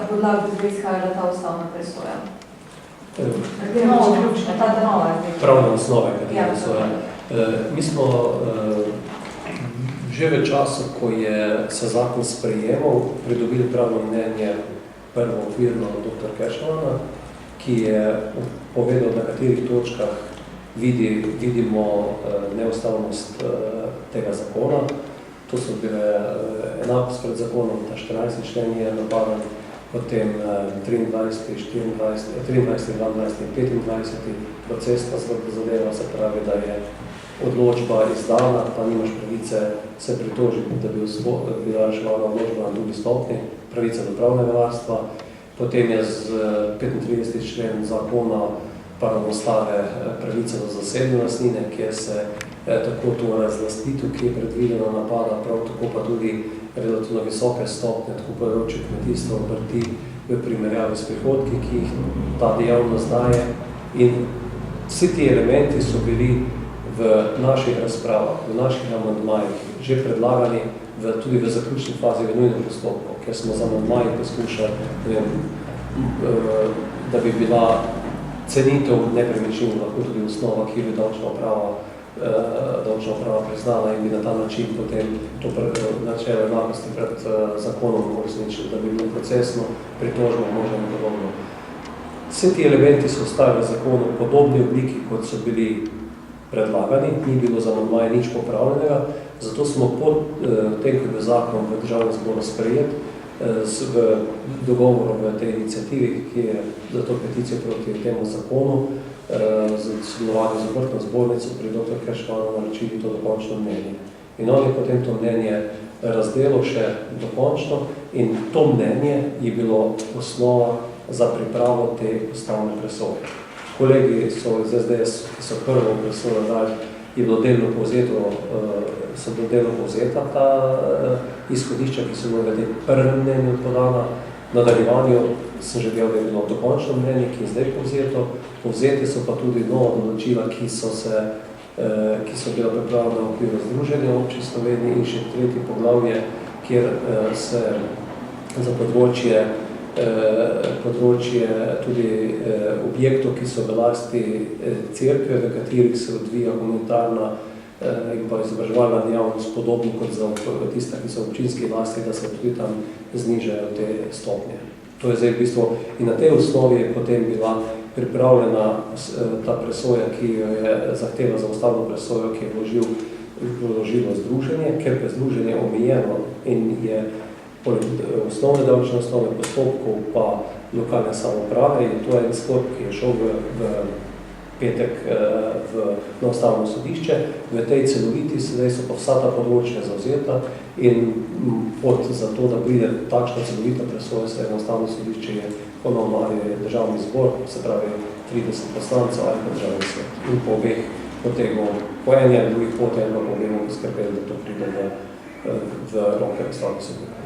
podlago bi izhajala ta ustavna presoja? Pravne osnove, katere presoja. Mi smo že v času, ko je se zakon sprejemal, pridobili pravno mnenje prvo okvirno dr. Keršmana, ki je povedal, na katerih točkah vidimo neustavnost tega zakona. To so bile enakost pred zakonom, ta 14. člen je napaden, potem 23., 24., 23., 22. in 25. procesna zadeva, se pravi, da je odločba izdana, pa nimaš pravice se pritožiti, da bi bila reševana odločba na drugi stopnji, pravica do pravnega varstva. Potem je z 35. člen zakona ustave pravice do zasebne lastnine, kjer se tako to razlastitev, ki je predvidena, napada, prav tako pa tudi relativno visoke stopnje, tako področje kmetijstva obrti v primerjavi s prihodki, ki jih ta dejavnost daje. In vsi ti elementi so bili v naših razpravah, v naših amandmajih že predlagani tudi v zaključni fazi v nujnem postopku, ker smo z amandmaji poskušali, da bi bila cenitev nepremičnin lahko tudi osnova, ki bi davčna uprava priznala in bi na ta način potem to načelo enakosti pred zakonom uresničili, da bi bilo procesno pritožbo možno in podobno. Vsi ti elementi so ostali v zakonu v podobni obliki, kot so bili predlagani, ni bilo za amandmaje nič popravljenega, zato smo po tem, ko je zakon v državnem zboru sprejet, v dogovoru v tej inicijativi, ki je za to peticijo proti temu zakonu, z sodelovanjem z obrtno zbornico pri dr. Keršmanu naročili to dokončno mnenje. In on je potem to mnenje razdelil še dokončno in to mnenje je bilo osnova za pripravo te ustavne presoje. Kolegi so iz SDS, ki so prvo presojo dali, je bilo delno povzeta ta izhodišča, ki so v tem prvem mnenju podana. V nadaljevanju sem že bil, da je bilo dokončno mnenje, ki je zdaj povzeto. Povzete so pa tudi nova določila, ki so bila pripravljena v okviru Združenja občin Slovenije in še tretje poglavje, kjer se za področje tudi objektov, ki so v lasti cerkve, v katerih se odvija humanitarna in pa izobraževalna dejavnost, podobno kot za tiste, ki so v občinski lasti, da se tudi tam znižajo te stopnje. To je zdaj v bistvu in na tej osnovi je potem bila pripravljena ta presoja, ki jo je zahteva za ustavno presojo, ki je vložilo združenje, ker pa je združenje omejeno in je osnovne davčne osnove postopkov pa lokalne samouprave in to je en sklop, ki je šel v petek na ustavno sodišče. V tej celoviti sedaj so pa vsa ta področja zavzeta in pot za to, da pride takšna celovita presoja, se na ustavno sodišče je ponovno ali državni zbor, se pravi 30 poslancev ali pa državni svet. In po obeh potegnov, po eni ali drugih poti, ali pa po obeh skrbeli, da to pride v roke ustavno sodišče.